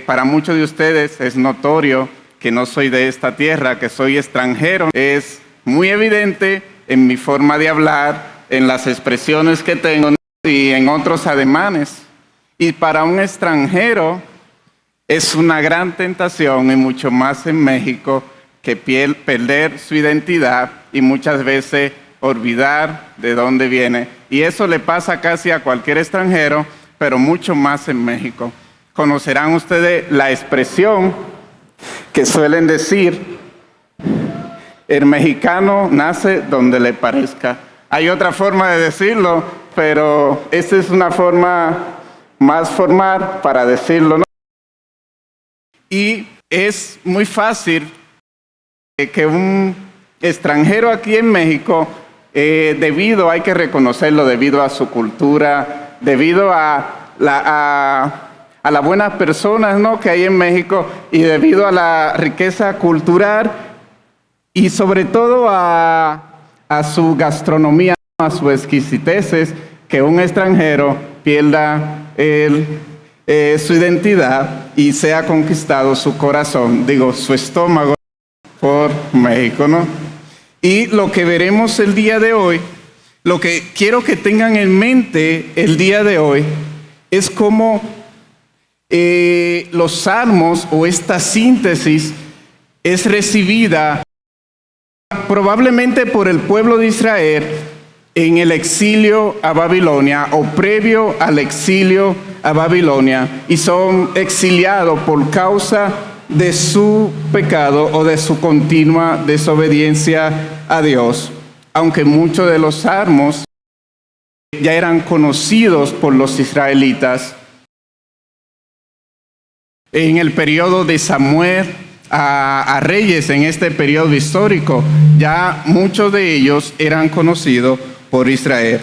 Para muchos de ustedes es notorio que no soy de esta tierra, que soy extranjero. Es muy evidente en mi forma de hablar, en las expresiones que tengo y en otros ademanes. Y para un extranjero es una gran tentación, y mucho más en México, que perder su identidad y muchas veces olvidar de dónde viene. Y eso le pasa casi a cualquier extranjero, pero mucho más en México. Conocerán ustedes la expresión que suelen decir: el mexicano nace donde le parezca. Hay otra forma de decirlo, pero esta es una forma más formal para decirlo, ¿no? Y es muy fácil que un extranjero aquí en México, hay que reconocerlo, debido a su cultura, debido a las buenas personas, ¿no?, que hay en México, y debido a la riqueza cultural y sobre todo a su gastronomía, a sus exquisiteces, que un extranjero pierda su identidad y sea conquistado su corazón, su estómago, por México, ¿no? Y lo que veremos el día de hoy, lo que quiero que tengan en mente el día de hoy, es cómo los salmos, o esta síntesis, es recibida probablemente por el pueblo de Israel en el exilio a Babilonia, o previo al exilio a Babilonia, y son exiliados por causa de su pecado o de su continua desobediencia a Dios. Aunque muchos de los salmos ya eran conocidos por los israelitas en el periodo de Samuel a Reyes, en este periodo histórico, ya muchos de ellos eran conocidos por Israel.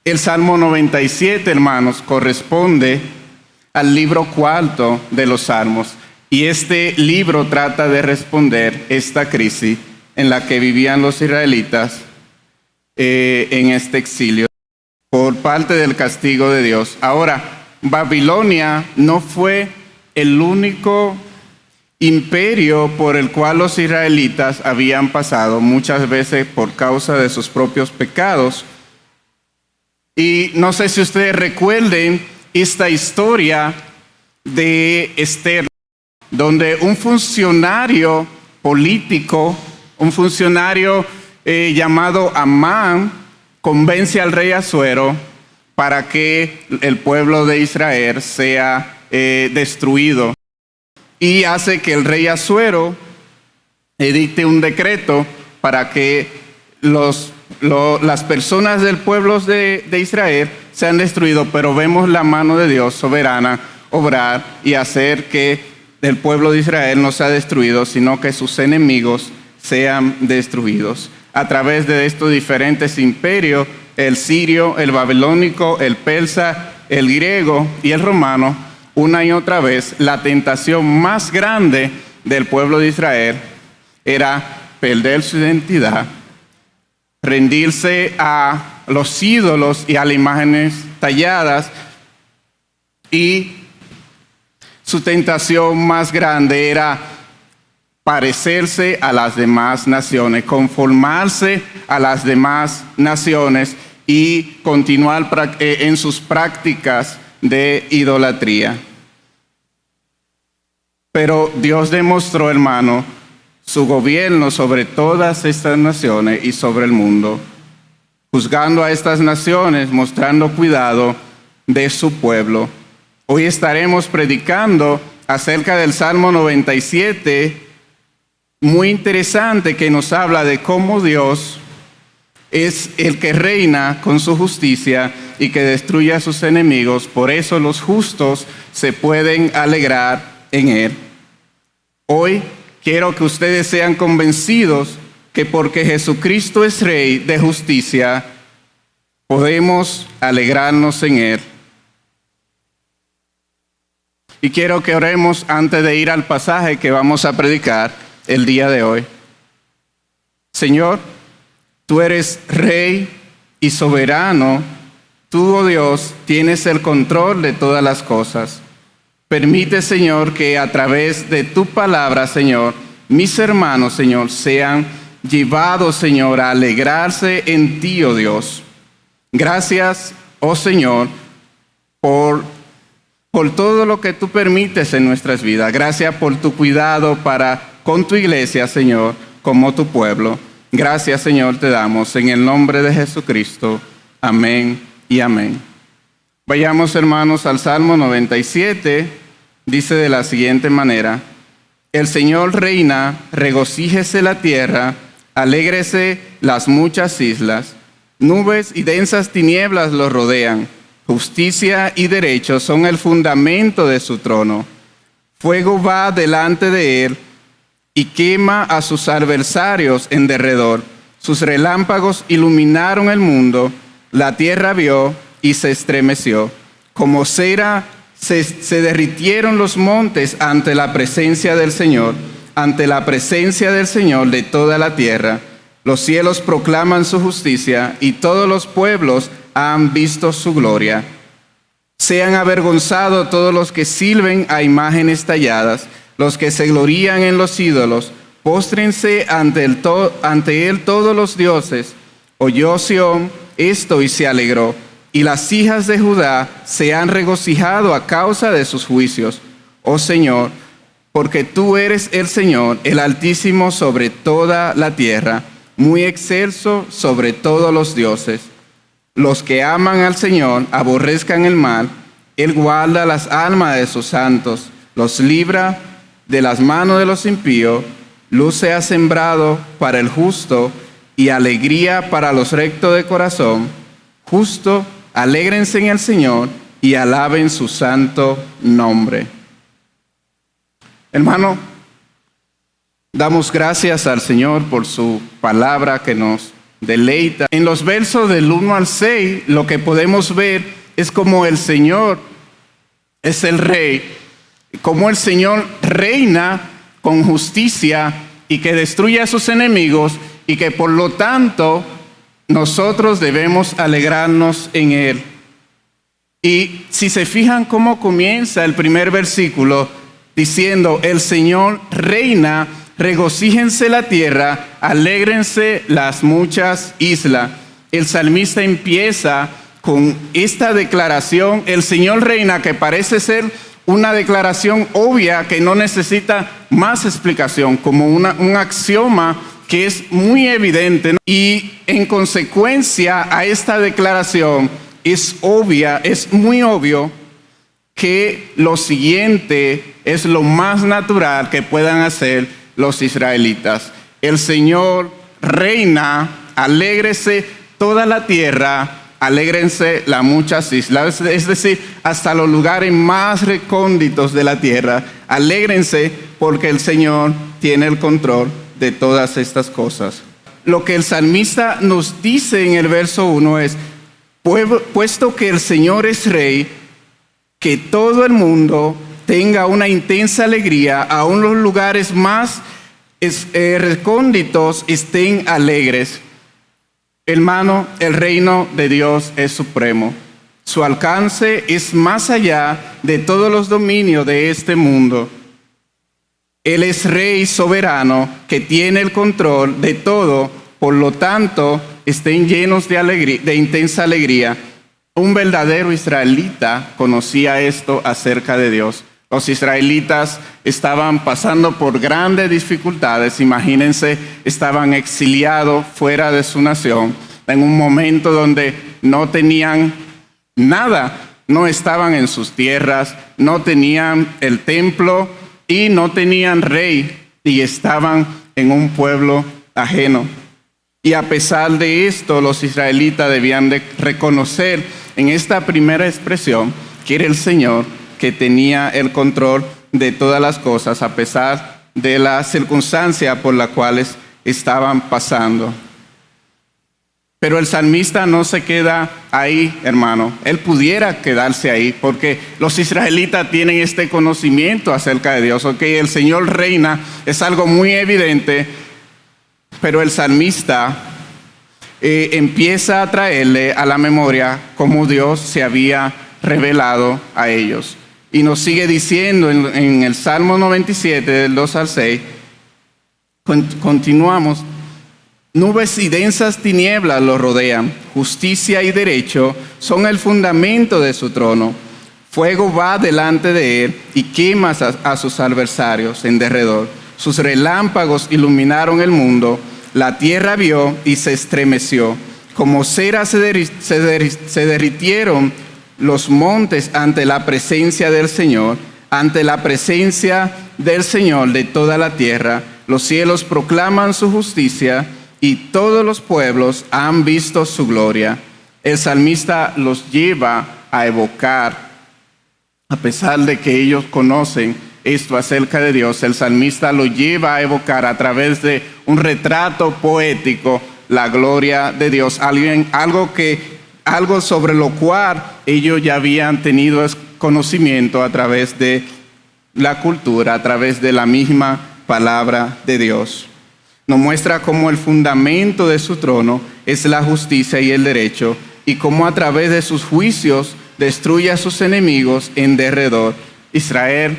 El Salmo 97, hermanos, corresponde al libro cuarto de los Salmos. Y este libro trata de responder esta crisis en la que vivían los israelitas en este exilio por parte del castigo de Dios. Ahora, Babilonia no fue el único imperio por el cual los israelitas habían pasado, muchas veces por causa de sus propios pecados. Y no sé si ustedes recuerden esta historia de Esther, donde un funcionario político, un funcionario llamado Amán, convence al rey Asuero para que el pueblo de Israel sea destruido, y hace que el rey Asuero edicte un decreto para que las personas del pueblo de Israel sean destruidos. Pero vemos la mano de Dios soberana obrar y hacer que el pueblo de Israel no sea destruido, sino que sus enemigos sean destruidos. A través de estos diferentes imperios, el sirio, el babilónico, el persa, el griego y el romano, una y otra vez, la tentación más grande del pueblo de Israel era perder su identidad, rendirse a los ídolos y a las imágenes talladas, y su tentación más grande era parecerse a las demás naciones, conformarse a las demás naciones y continuar en sus prácticas de idolatría. Pero Dios demostró, hermano, su gobierno sobre todas estas naciones y sobre el mundo, juzgando a estas naciones, mostrando cuidado de su pueblo. Hoy estaremos predicando acerca del Salmo 97, muy interesante, que nos habla de cómo Dios es el que reina con su justicia y que destruye a sus enemigos. Por eso los justos se pueden alegrar en él. Hoy quiero que ustedes sean convencidos que porque Jesucristo es Rey de justicia, podemos alegrarnos en él. Y quiero que oremos antes de ir al pasaje que vamos a predicar el día de hoy. Señor, tú eres Rey y soberano. Tú, oh Dios, tienes el control de todas las cosas. Permite, Señor, que a través de tu palabra, Señor, mis hermanos, Señor, sean llevados, Señor, a alegrarse en ti, oh Dios. Gracias, oh Señor, por todo lo que tú permites en nuestras vidas. Gracias por tu cuidado con tu iglesia, Señor, como tu pueblo. Gracias, Señor, te damos en el nombre de Jesucristo. Amén y amén. Vayamos, hermanos, al Salmo 97. Dice de la siguiente manera: el Señor reina, regocíjese la tierra, alégrese las muchas islas. Nubes y densas tinieblas lo rodean. Justicia y derecho son el fundamento de su trono. Fuego va delante de él y quema a sus adversarios en derredor. Sus relámpagos iluminaron el mundo. La tierra vio y se estremeció. Como cera se derritieron los montes ante la presencia del Señor, ante la presencia del Señor de toda la tierra. Los cielos proclaman su justicia y todos los pueblos han visto su gloria. Sean avergonzados todos los que sirven a imágenes talladas, los que se glorían en los ídolos. Póstrense ante él todos los dioses. Oyó Sión esto y se alegró. Y las hijas de Judá se han regocijado a causa de sus juicios. Oh Señor, porque tú eres el Señor, el Altísimo sobre toda la tierra, muy excelso sobre todos los dioses. Los que aman al Señor aborrezcan el mal. Él guarda las almas de sus santos, los libra de las manos de los impíos. Luz se ha sembrado para el justo y alegría para los rectos de corazón. Justo, alégrense en el Señor y alaben su santo nombre. Hermano, damos gracias al Señor por su palabra que nos deleita. En los versos del 1 al 6, lo que podemos ver es como el Señor es el Rey, como el Señor reina con justicia y que destruye a sus enemigos y que por lo tanto nosotros debemos alegrarnos en Él. Y si se fijan cómo comienza el primer versículo diciendo: el Señor reina, regocíjense la tierra, alégrense las muchas islas. El salmista empieza con esta declaración: el Señor reina, que parece ser una declaración obvia que no necesita más explicación, como un axioma que es muy evidente, ¿no? Y en consecuencia a esta declaración es muy obvio que lo siguiente es lo más natural que puedan hacer los israelitas. El Señor reina, alégrese toda la tierra, alégrense las muchas islas, es decir, hasta los lugares más recónditos de la tierra. Alégrense porque el Señor tiene el control de todas estas cosas. Lo que el salmista nos dice en el verso 1 es: puesto que el Señor es Rey, que todo el mundo tenga una intensa alegría, aún los lugares más recónditos estén alegres. Hermano, el reino de Dios es supremo. Su alcance es más allá de todos los dominios de este mundo. Él es Rey soberano que tiene el control de todo, por lo tanto, estén llenos de alegría, de intensa alegría. Un verdadero israelita conocía esto acerca de Dios. Los israelitas estaban pasando por grandes dificultades. Imagínense, estaban exiliados fuera de su nación, en un momento donde no tenían nada, no estaban en sus tierras, no tenían el templo y no tenían rey, y estaban en un pueblo ajeno. Y a pesar de esto, los israelitas debían de reconocer en esta primera expresión que era el Señor que tenía el control de todas las cosas, a pesar de las circunstancias por las cuales estaban pasando. Pero el salmista no se queda ahí, hermano. Él pudiera quedarse ahí porque los israelitas tienen este conocimiento acerca de Dios. Ok, el Señor reina, es algo muy evidente, pero el salmista empieza a traerle a la memoria cómo Dios se había revelado a ellos. Y nos sigue diciendo en el Salmo 97, del 2 al 6, continuamos. Nubes y densas tinieblas lo rodean. Justicia y derecho son el fundamento de su trono. Fuego va delante de él y quema a sus adversarios en derredor. Sus relámpagos iluminaron el mundo. La tierra vio y se estremeció. Como cera se derritieron los montes ante la presencia del Señor, ante la presencia del Señor de toda la tierra. Los cielos proclaman su justicia y todos los pueblos han visto su gloria. El salmista los lleva a evocar, a pesar de que ellos conocen esto acerca de Dios, el salmista lo lleva a evocar a través de un retrato poético la gloria de Dios, algo sobre lo cual ellos ya habían tenido conocimiento a través de la cultura, a través de la misma palabra de Dios. Nos muestra cómo el fundamento de su trono es la justicia y el derecho, y cómo a través de sus juicios destruye a sus enemigos en derredor. Israel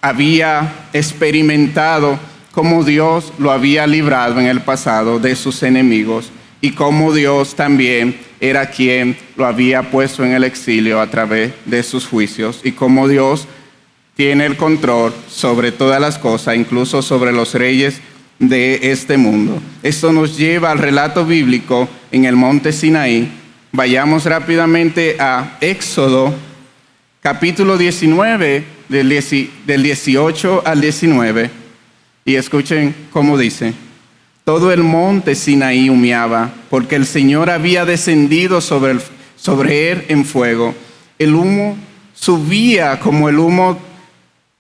había experimentado cómo Dios lo había librado en el pasado de sus enemigos, y cómo Dios también era quien lo había puesto en el exilio a través de sus juicios, y cómo Dios tiene el control sobre todas las cosas, incluso sobre los reyes de este mundo. Esto nos lleva al relato bíblico en el monte Sinaí. Vayamos rápidamente a Éxodo, capítulo 19, del 18 al 19, y escuchen cómo dice. Todo el monte Sinaí humeaba, porque el Señor había descendido sobre él en fuego. El humo subía como el humo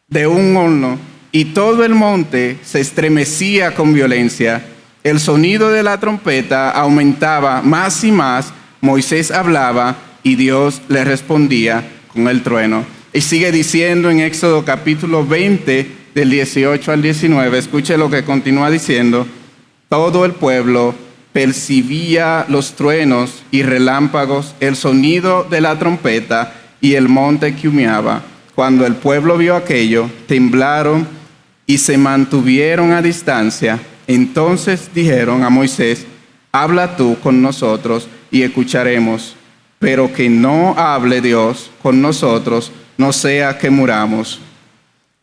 de un horno, y todo el monte se estremecía con violencia. El sonido de la trompeta aumentaba más y más. Moisés hablaba y Dios le respondía con el trueno. Y sigue diciendo en Éxodo capítulo 20, del 18 al 19, escuche lo que continúa diciendo. Todo el pueblo percibía los truenos y relámpagos, el sonido de la trompeta y el monte que humeaba. Cuando el pueblo vio aquello, temblaron y se mantuvieron a distancia. Entonces dijeron a Moisés, habla tú con nosotros y escucharemos, pero que no hable Dios con nosotros, no sea que muramos.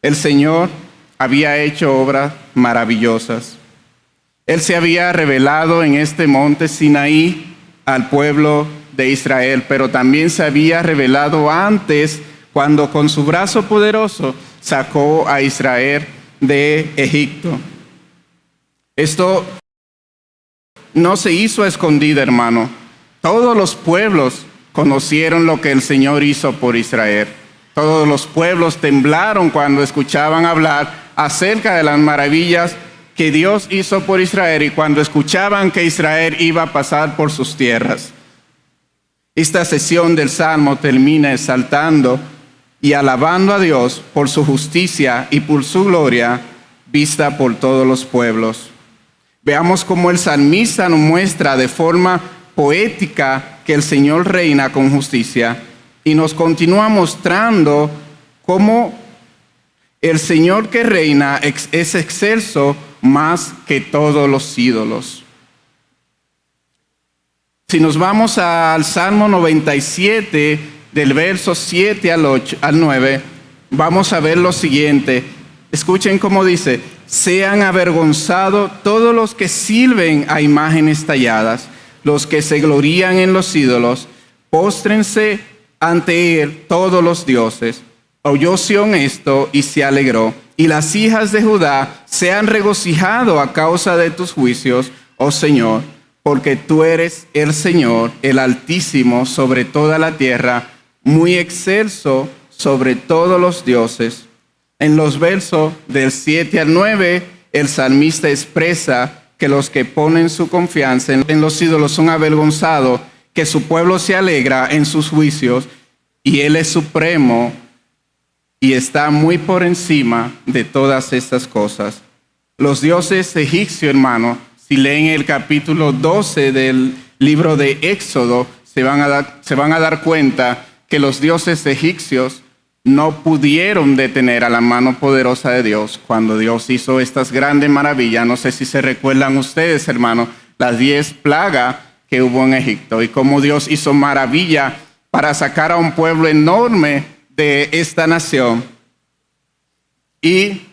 El Señor había hecho obras maravillosas. Él se había revelado en este monte Sinaí al pueblo de Israel, pero también se había revelado antes, cuando con su brazo poderoso sacó a Israel de Egipto. Esto no se hizo a escondida, hermano. Todos los pueblos conocieron lo que el Señor hizo por Israel. Todos los pueblos temblaron cuando escuchaban hablar acerca de las maravillas que Dios hizo por Israel y cuando escuchaban que Israel iba a pasar por sus tierras. Esta sesión del Salmo termina exaltando y alabando a Dios por su justicia y por su gloria vista por todos los pueblos. Veamos cómo el salmista nos muestra de forma poética que el Señor reina con justicia y nos continúa mostrando cómo el Señor que reina es excelso más que todos los ídolos. Si nos vamos al Salmo 97, del verso 7 al 9, vamos a ver lo siguiente. Escuchen cómo dice: sean avergonzados todos los que sirven a imágenes talladas, los que se glorían en los ídolos, póstrense ante él todos los dioses. Oyó Sión esto y se alegró, y las hijas de Judá se han regocijado a causa de tus juicios, oh Señor, porque tú eres el Señor, el Altísimo sobre toda la tierra, muy excelso sobre todos los dioses. En los versos del 7 al 9, el salmista expresa que los que ponen su confianza en los ídolos son avergonzados, que su pueblo se alegra en sus juicios, y Él es supremo y está muy por encima de todas estas cosas. Los dioses egipcios, hermano, si leen el capítulo 12 del libro de Éxodo, se van a dar cuenta que los dioses egipcios no pudieron detener a la mano poderosa de Dios cuando Dios hizo estas grandes maravillas. No sé si se recuerdan ustedes, hermanos, las 10 plagas que hubo en Egipto y cómo Dios hizo maravilla para sacar a un pueblo enorme de esta nación. Y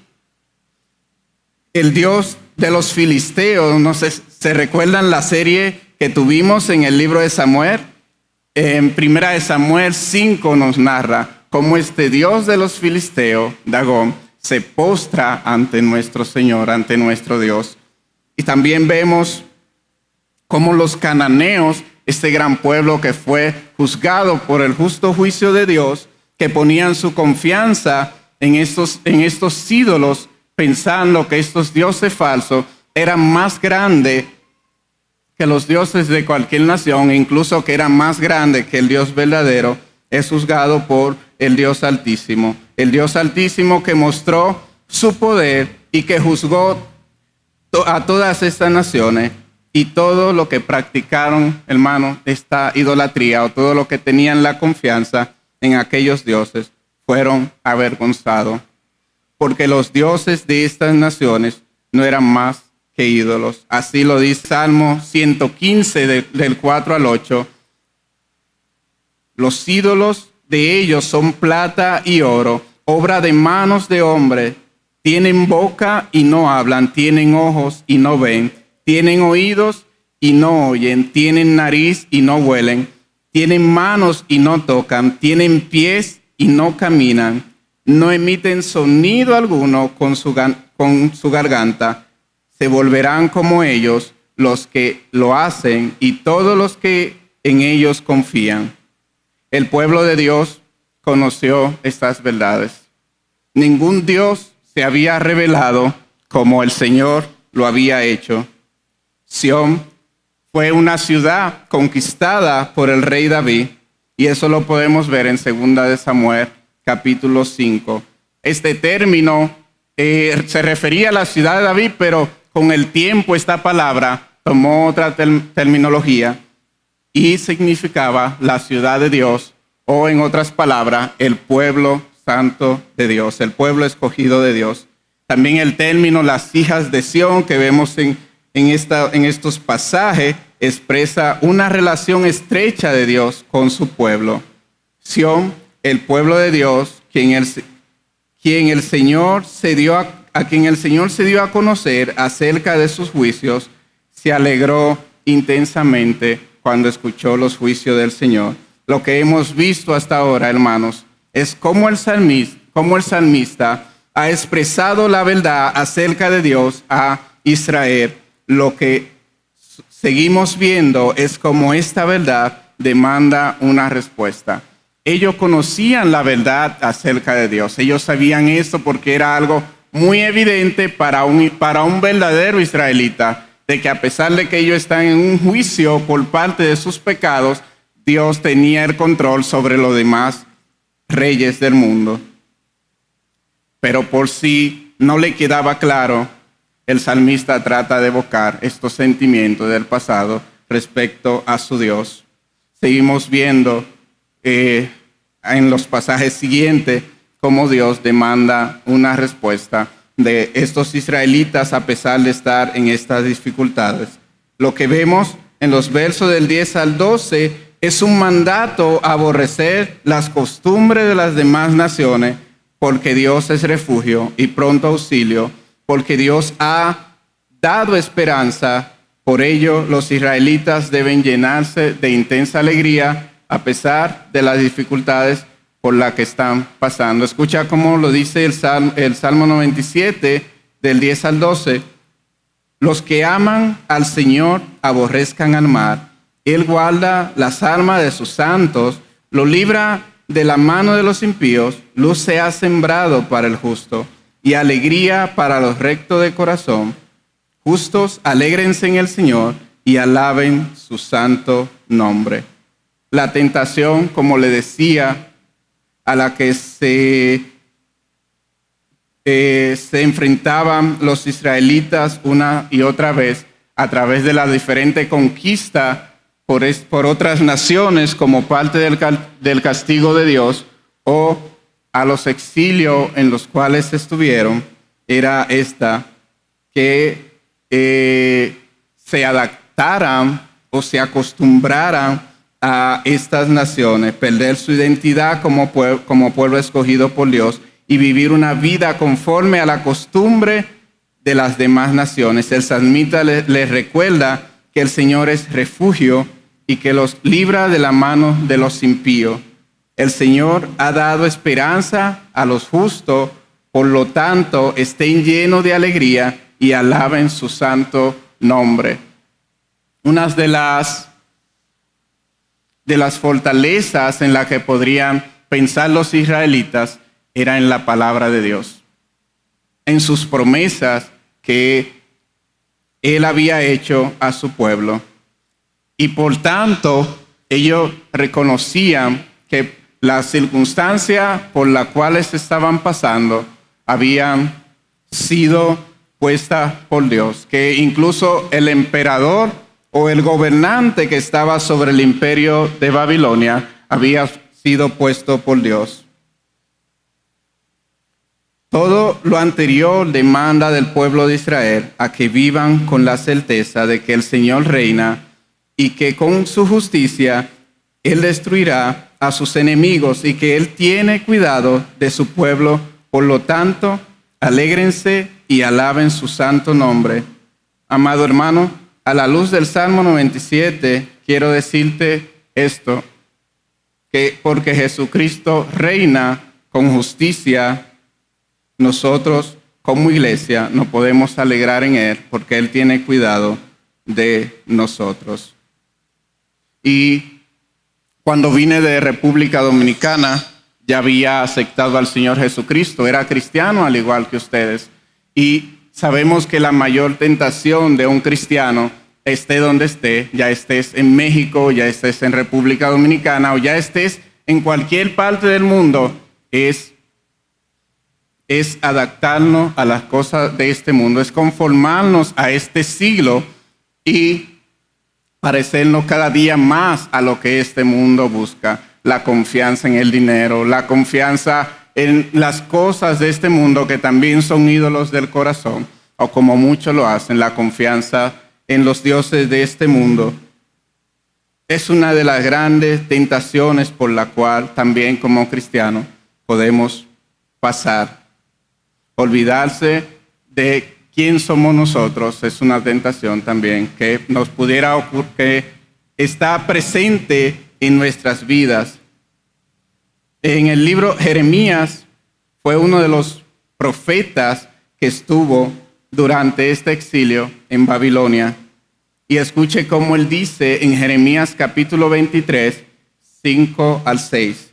el Dios de los filisteos, no sé, ¿se recuerdan la serie que tuvimos en el libro de Samuel? En 1 Samuel 5 nos narra cómo este Dios de los filisteos, Dagón, se postra ante nuestro Señor, ante nuestro Dios. Y también vemos cómo los cananeos, este gran pueblo que fue juzgado por el justo juicio de Dios, que ponían su confianza en estos ídolos, pensando que estos dioses falsos eran más grandes que los dioses de cualquier nación, incluso que eran más grandes que el Dios verdadero, es juzgado por el Dios Altísimo. El Dios Altísimo que mostró su poder y que juzgó a todas estas naciones y todo lo que practicaron, hermano, esta idolatría o todo lo que tenían la confianza en aquellos dioses, fueron avergonzados. Porque los dioses de estas naciones no eran más que ídolos. Así lo dice Salmo 115 del 4 al 8. Los ídolos de ellos son plata y oro, obra de manos de hombre. Tienen boca y no hablan, tienen ojos y no ven, tienen oídos y no oyen, tienen nariz y no huelen, tienen manos y no tocan, tienen pies y no caminan, no emiten sonido alguno con su garganta. Se volverán como ellos los que lo hacen y todos los que en ellos confían. El pueblo de Dios conoció estas verdades. Ningún Dios se había revelado como el Señor lo había hecho. Sión fue una ciudad conquistada por el rey David, y eso lo podemos ver en 2 Samuel, capítulo 5. Este término se refería a la ciudad de David, pero con el tiempo esta palabra tomó otra terminología y significaba la ciudad de Dios, o en otras palabras, el pueblo santo de Dios, el pueblo escogido de Dios. También el término las hijas de Sión que vemos en estos pasajes expresa una relación estrecha de Dios con su pueblo. Sión, el pueblo de Dios, a quien el Señor se dio a conocer acerca de sus juicios, se alegró intensamente cuando escuchó los juicios del Señor. Lo que hemos visto hasta ahora, hermanos, es cómo el salmista ha expresado la verdad acerca de Dios a Israel. Lo que seguimos viendo es cómo esta verdad demanda una respuesta. Ellos conocían la verdad acerca de Dios. Ellos sabían esto porque era algo muy evidente para un verdadero israelita, de que a pesar de que ellos están en un juicio por parte de sus pecados, Dios tenía el control sobre los demás reyes del mundo. Pero por si no le quedaba claro, el salmista trata de evocar estos sentimientos del pasado respecto a su Dios. Seguimos viendo en los pasajes siguientes cómo Dios demanda una respuesta de estos israelitas a pesar de estar en estas dificultades. Lo que vemos en los versos del 10 al 12 es un mandato a aborrecer las costumbres de las demás naciones, porque Dios es refugio y pronto auxilio, porque Dios ha dado esperanza. Por ello, los israelitas deben llenarse de intensa alegría a pesar de las dificultades por las que están pasando. Escucha cómo lo dice el Salmo 97, del 10 al 12. Los que aman al Señor aborrezcan al mal. Él guarda las almas de sus santos, lo libra de la mano de los impíos. Luz se ha sembrado para el justo y alegría para los rectos de corazón. Justos, alégrense en el Señor y alaben su santo nombre. La tentación, como le decía, a la que se enfrentaban los israelitas una y otra vez a través de la diferente conquista por otras naciones como parte del castigo de Dios, o a los exilios en los cuales estuvieron era esta, que se adaptaran o se acostumbraran a estas naciones, perder su identidad como pueblo escogido por Dios y vivir una vida conforme a la costumbre de las demás naciones. El salmista les recuerda que el Señor es refugio y que los libra de la mano de los impíos. El Señor ha dado esperanza a los justos, por lo tanto, estén llenos de alegría y alaben su santo nombre. Una de las fortalezas en la que podrían pensar los israelitas era en la palabra de Dios, en sus promesas que Él había hecho a su pueblo. Y por tanto, ellos reconocían que las circunstancias por las cuales estaban pasando habían sido puestas por Dios, que incluso el emperador o el gobernante que estaba sobre el imperio de Babilonia había sido puesto por Dios. Todo lo anterior demanda del pueblo de Israel a que vivan con la certeza de que el Señor reina y que con su justicia Él destruirá a sus enemigos y que Él tiene cuidado de su pueblo. Por lo tanto, alégrense y alaben su santo nombre. Amado hermano, a la luz del Salmo 97, quiero decirte esto, que porque Jesucristo reina con justicia, nosotros como iglesia nos podemos alegrar en Él porque Él tiene cuidado de nosotros. Y cuando vine de República Dominicana, ya había aceptado al Señor Jesucristo, era cristiano al igual que ustedes. Y sabemos que la mayor tentación de un cristiano, esté donde esté, ya estés en México, ya estés en República Dominicana o ya estés en cualquier parte del mundo, es adaptarnos a las cosas de este mundo, es conformarnos a este siglo y parecernos cada día más a lo que este mundo busca. La confianza en el dinero, la confianza en las cosas de este mundo que también son ídolos del corazón, o como muchos lo hacen, la confianza en los dioses de este mundo. Es una de las grandes tentaciones por la cual también como cristianos podemos pasar. Olvidarse de quién somos nosotros es una tentación también que nos pudiera ocurrir, que está presente en nuestras vidas. En el libro Jeremías fue uno de los profetas que estuvo durante este exilio en Babilonia. Y escuche cómo él dice en Jeremías capítulo 23, 5 al 6.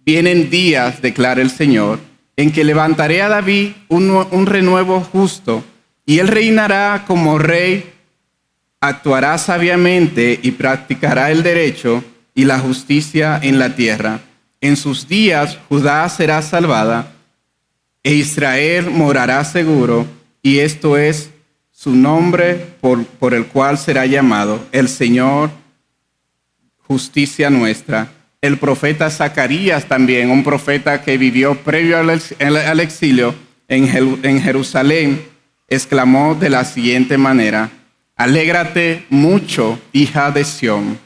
Vienen días, declara el Señor, en que levantaré a David un renuevo justo, y él reinará como rey, actuará sabiamente y practicará el derecho y la justicia en la tierra. En sus días Judá será salvada e Israel morará seguro, y esto es su nombre por el cual será llamado el Señor, justicia nuestra. El profeta Zacarías también, un profeta que vivió previo al exilio en Jerusalén, exclamó de la siguiente manera: alégrate mucho, hija de Sión.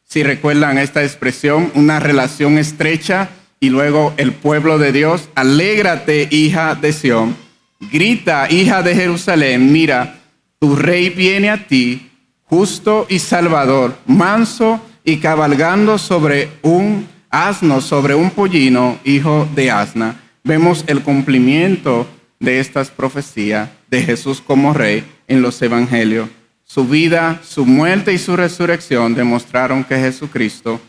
Si recuerdan esta expresión, una relación estrecha y luego el pueblo de Dios, alégrate, hija de Sión. Grita, hija de Jerusalén, mira, tu rey viene a ti, justo y salvador, manso y cabalgando sobre un asno, sobre un pollino, hijo de asna. Vemos el cumplimiento de estas profecías de Jesús como rey en los evangelios. Su vida, su muerte y su resurrección demostraron que Jesucristo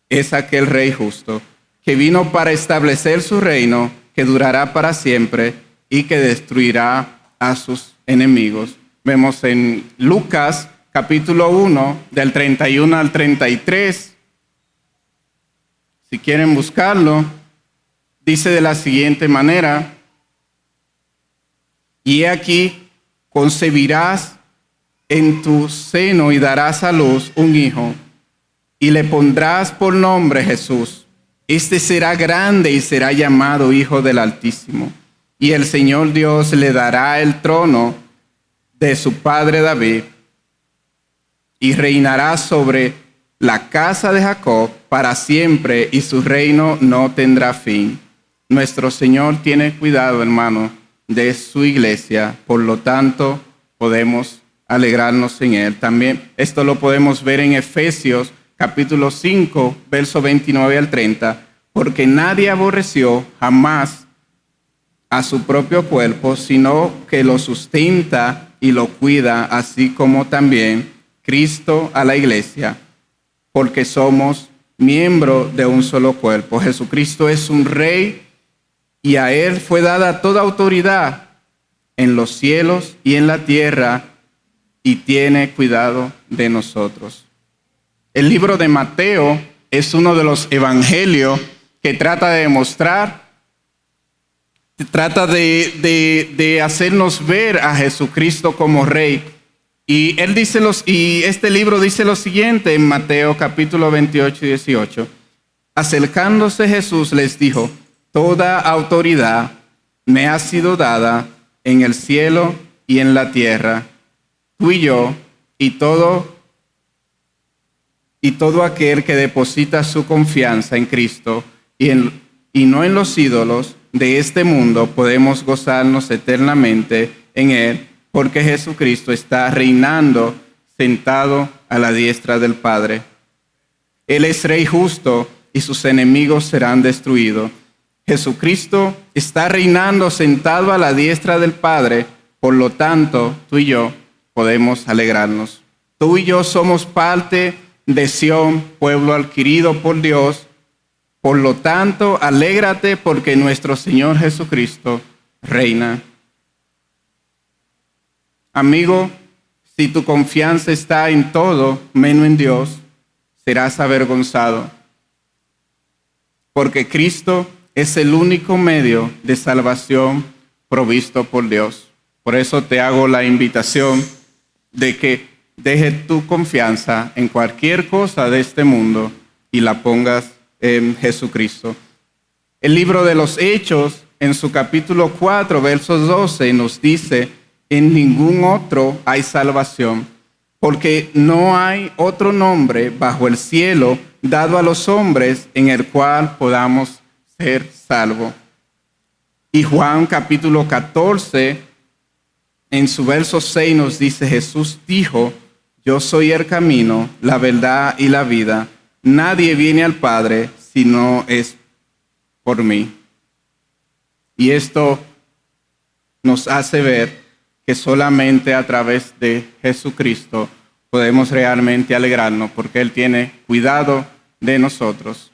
es aquel rey justo, que vino para establecer su reino, que durará para siempre y que destruirá a sus enemigos. Vemos en Lucas capítulo 1, del 31 al 33. Si quieren buscarlo, dice de la siguiente manera: y he aquí, concebirás en tu seno y darás a luz un hijo, y le pondrás por nombre Jesús, Este será grande y será llamado Hijo del Altísimo. Y el Señor Dios le dará el trono de su padre David y reinará sobre la casa de Jacob para siempre y su reino no tendrá fin. Nuestro Señor tiene cuidado, hermano, de su iglesia, por lo tanto podemos alegrarnos en él. También esto lo podemos ver en Efesios capítulo 5, verso 29 al 30, porque nadie aborreció jamás a su propio cuerpo, sino que lo sustenta y lo cuida, así como también Cristo a la iglesia, porque somos miembros de un solo cuerpo. Jesucristo es un rey y a él fue dada toda autoridad en los cielos y en la tierra y tiene cuidado de nosotros. El libro de Mateo es uno de los evangelios que trata de demostrar, trata de hacernos ver a Jesucristo como rey. Y este libro dice lo siguiente en Mateo capítulo 28 y 18. Acercándose Jesús les dijo: toda autoridad me ha sido dada en el cielo y en la tierra. Tú y yo y todo aquel que deposita su confianza en Cristo y no en los ídolos de este mundo, podemos gozarnos eternamente en él, porque Jesucristo está reinando sentado a la diestra del Padre. Él es Rey justo y sus enemigos serán destruidos. Jesucristo está reinando sentado a la diestra del Padre, por lo tanto, tú y yo podemos alegrarnos. Tú y yo somos parte de Sión, pueblo adquirido por Dios. Por lo tanto, alégrate porque nuestro Señor Jesucristo reina. Amigo, si tu confianza está en todo menos en Dios, serás avergonzado, porque Cristo es el único medio de salvación provisto por Dios. Por eso te hago la invitación de que dejes tu confianza en cualquier cosa de este mundo y la pongas en Jesucristo. El libro de los Hechos, en su capítulo 4, versos 12, nos dice: en ningún otro hay salvación, porque no hay otro nombre bajo el cielo dado a los hombres en el cual podamos ser salvos. Y Juan capítulo 14, en su verso 6 nos dice: Jesús dijo: yo soy el camino, la verdad y la vida. Nadie viene al Padre si no es por mí. Y esto nos hace ver que solamente a través de Jesucristo podemos realmente alegrarnos, porque Él tiene cuidado de nosotros.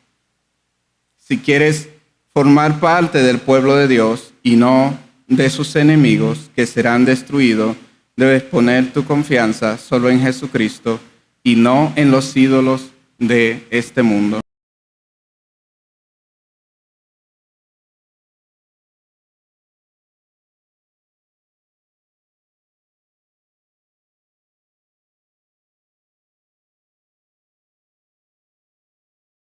Si quieres formar parte del pueblo de Dios y no de sus enemigos que serán destruidos, debes poner tu confianza solo en Jesucristo y no en los ídolos de este mundo.